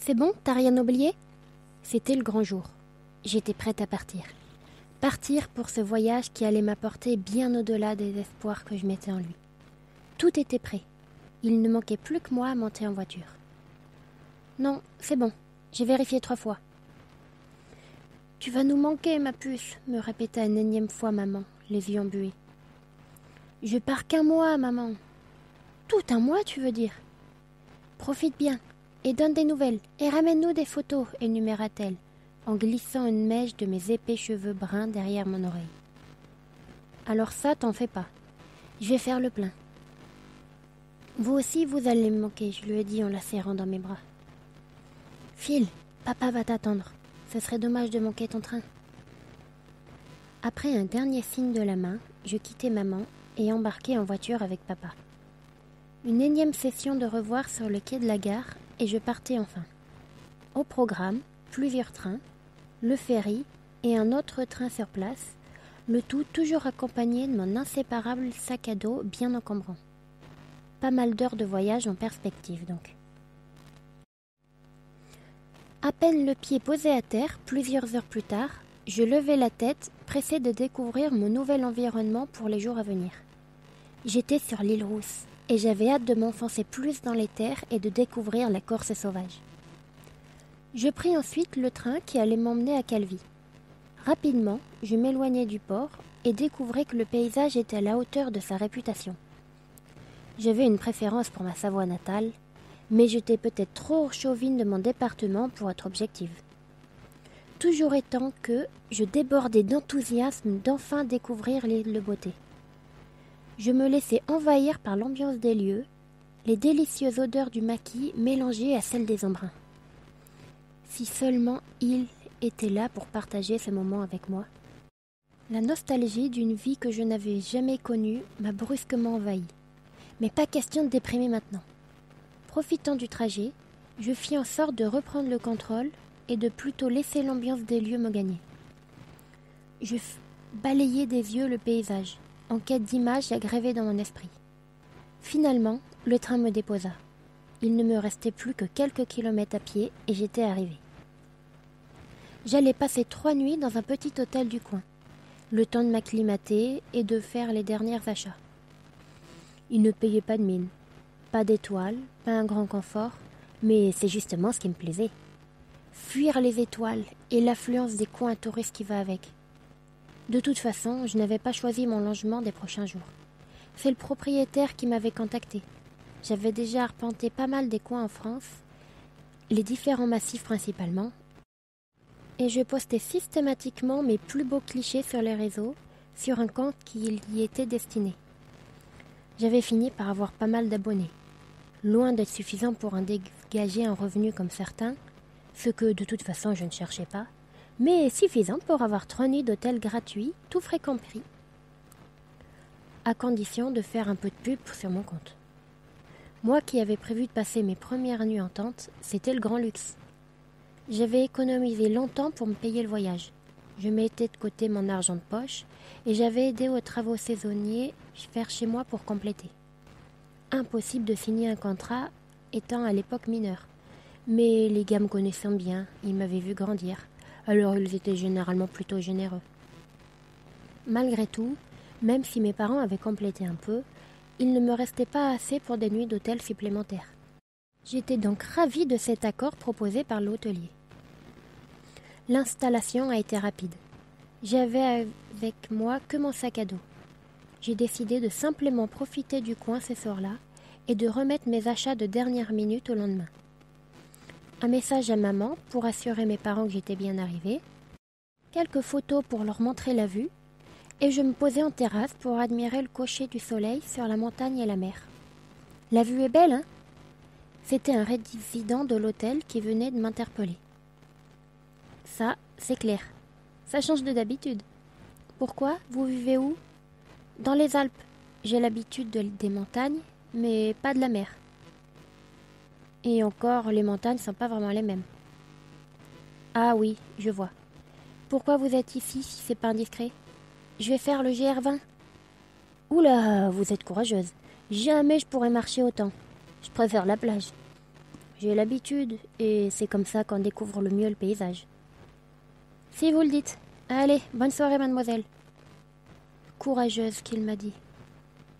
C'est bon, t'as rien oublié ? C'était le grand jour. J'étais prête à partir. Partir pour ce voyage qui allait m'apporter bien au-delà des espoirs que je mettais en lui. Tout était prêt. Il ne manquait plus que moi à monter en voiture. Non, c'est bon. J'ai vérifié 3 fois. Tu vas nous manquer, ma puce, me répéta une énième fois maman, les yeux embués. Je pars qu'1 mois, maman. Tout 1 mois, tu veux dire ? Profite bien, et donne des nouvelles, et ramène-nous des photos, énuméra-t-elle, en glissant une mèche de mes épais cheveux bruns derrière mon oreille. Alors ça, t'en fais pas. Je vais faire le plein. Vous aussi, vous allez me manquer, je lui ai dit en la serrant dans mes bras. File, papa va t'attendre. Ce serait dommage de manquer ton train. Après un dernier signe de la main, je quittai maman et embarquai en voiture avec papa. Une énième session de revoir sur le quai de la gare et je partais enfin. Au programme, plusieurs trains, le ferry et un autre train sur place, le tout toujours accompagné de mon inséparable sac à dos bien encombrant. Pas mal d'heures de voyage en perspective donc. À peine le pied posé à terre, plusieurs heures plus tard, je levai la tête, pressée de découvrir mon nouvel environnement pour les jours à venir. J'étais sur l'île Rousse, et j'avais hâte de m'enfoncer plus dans les terres et de découvrir la Corse sauvage. Je pris ensuite le train qui allait m'emmener à Calvi. Rapidement, je m'éloignai du port et découvrais que le paysage était à la hauteur de sa réputation. J'avais une préférence pour ma Savoie natale, mais j'étais peut-être trop chauvine de mon département pour être objective. Toujours étant que je débordais d'enthousiasme d'enfin découvrir l'île de beauté. Je me laissais envahir par l'ambiance des lieux, les délicieuses odeurs du maquis mélangées à celles des embruns. Si seulement il était là pour partager ce moment avec moi. La nostalgie d'une vie que je n'avais jamais connue m'a brusquement envahi. Mais pas question de déprimer maintenant. Profitant du trajet, je fis en sorte de reprendre le contrôle et de plutôt laisser l'ambiance des lieux me gagner. Je balayais des yeux le paysage, en quête d'images à graver dans mon esprit. Finalement, le train me déposa. Il ne me restait plus que quelques kilomètres à pied et j'étais arrivée. J'allais passer 3 nuits dans un petit hôtel du coin, le temps de m'acclimater et de faire les derniers achats. Il ne payait pas de mine, pas d'étoiles, pas un grand confort, mais c'est justement ce qui me plaisait. Fuir les étoiles et l'affluence des coins touristes qui va avec. De toute façon, je n'avais pas choisi mon logement des prochains jours. C'est le propriétaire qui m'avait contacté. J'avais déjà arpenté pas mal des coins en France, les différents massifs principalement, et je postais systématiquement mes plus beaux clichés sur les réseaux, sur un compte qui y était destiné. J'avais fini par avoir pas mal d'abonnés. Loin d'être suffisant pour en dégager un revenu comme certains, ce que de toute façon je ne cherchais pas, mais suffisant pour avoir 3 nuits d'hôtel gratuits, tout frais compris, à condition de faire un peu de pub sur mon compte. Moi qui avais prévu de passer mes premières nuits en tente, c'était le grand luxe. J'avais économisé longtemps pour me payer le voyage. Je mettais de côté mon argent de poche et j'avais aidé aux travaux saisonniers faire chez moi pour compléter. Impossible de signer un contrat étant à l'époque mineur. Mais les gars me connaissant bien, ils m'avaient vu grandir, alors ils étaient généralement plutôt généreux. Malgré tout, même si mes parents avaient complété un peu, il ne me restait pas assez pour des nuits d'hôtel supplémentaires. J'étais donc ravie de cet accord proposé par l'hôtelier. L'installation a été rapide. J'avais avec moi que mon sac à dos. J'ai décidé de simplement profiter du coin ce soir-là et de remettre mes achats de dernière minute au lendemain. Un message à maman pour assurer mes parents que j'étais bien arrivée, quelques photos pour leur montrer la vue, et je me posais en terrasse pour admirer le coucher du soleil sur la montagne et la mer. La vue est belle, hein ? C'était un résident de l'hôtel qui venait de m'interpeller. Ça, c'est clair. Ça change de d'habitude. Pourquoi ? Vous vivez où ? Dans les Alpes. J'ai l'habitude des montagnes, mais pas de la mer. Et encore, les montagnes ne sont pas vraiment les mêmes. Ah oui, je vois. Pourquoi vous êtes ici si c'est pas indiscret ? Je vais faire le GR20. Oula, vous êtes courageuse. Jamais je pourrais marcher autant. Je préfère la plage. j'ai l'habitude, et c'est comme ça qu'on découvre le mieux le paysage. Si vous le dites. Allez, bonne soirée, mademoiselle. Courageuse, qu'il m'a dit.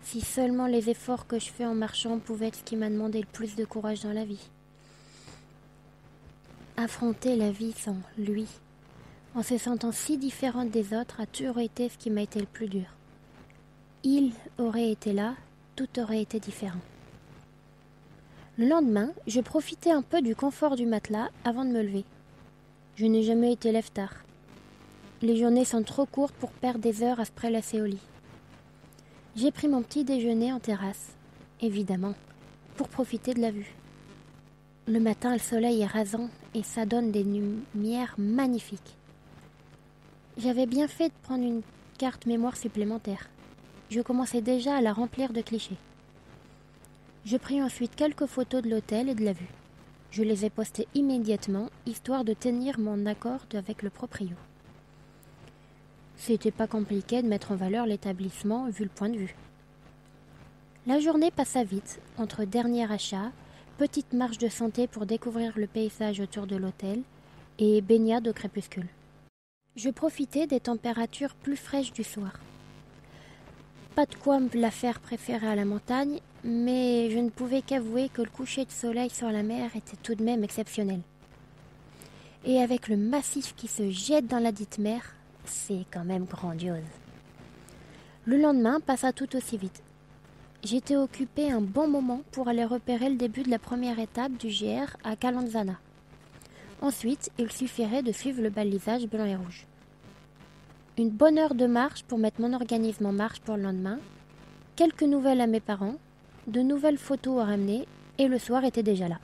Si seulement les efforts que je fais en marchant pouvaient être ce qui m'a demandé le plus de courage dans la vie. Affronter la vie sans lui, en se sentant si différente des autres, a toujours été ce qui m'a été le plus dur. Il aurait été là, tout aurait été différent. Le lendemain, je profitais un peu du confort du matelas avant de me lever. Je n'ai jamais été lève-tard. Les journées sont trop courtes pour perdre des heures à se prélasser au lit. J'ai pris mon petit déjeuner en terrasse, évidemment, pour profiter de la vue. Le matin, le soleil est rasant et ça donne des lumières magnifiques. J'avais bien fait de prendre une carte mémoire supplémentaire. Je commençais déjà à la remplir de clichés. Je pris ensuite quelques photos de l'hôtel et de la vue. Je les ai postées immédiatement, histoire de tenir mon accord avec le proprio. C'était pas compliqué de mettre en valeur l'établissement vu le point de vue. La journée passa vite, entre dernier achat, petite marche de santé pour découvrir le paysage autour de l'hôtel et baignade au crépuscule. Je profitais des températures plus fraîches du soir. Pas de quoi me la faire préférer à la montagne, mais je ne pouvais qu'avouer que le coucher de soleil sur la mer était tout de même exceptionnel. Et avec le massif qui se jette dans la dite mer, c'est quand même grandiose. Le lendemain passa tout aussi vite. J'étais occupée un bon moment pour aller repérer le début de la première étape du GR à Calanzana. Ensuite, il suffirait de suivre le balisage blanc et rouge. Une bonne heure de marche pour mettre mon organisme en marche pour le lendemain, quelques nouvelles à mes parents, de nouvelles photos à ramener, et le soir était déjà là.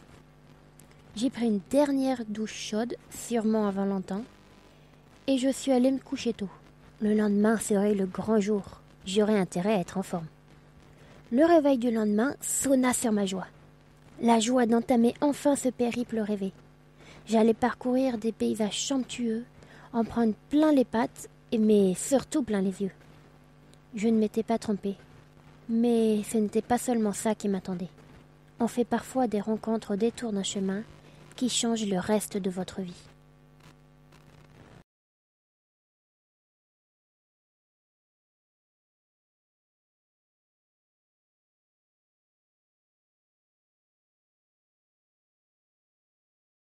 J'ai pris une dernière douche chaude, sûrement avant longtemps, et je suis allée me coucher tôt. Le lendemain serait le grand jour. J'aurais intérêt à être en forme. Le réveil du lendemain sonna sur ma joie. La joie d'entamer enfin ce périple rêvé. J'allais parcourir des paysages somptueux, en prendre plein les pattes, mais surtout plein les yeux. Je ne m'étais pas trompée. Mais ce n'était pas seulement ça qui m'attendait. On fait parfois des rencontres au détour d'un chemin qui changent le reste de votre vie.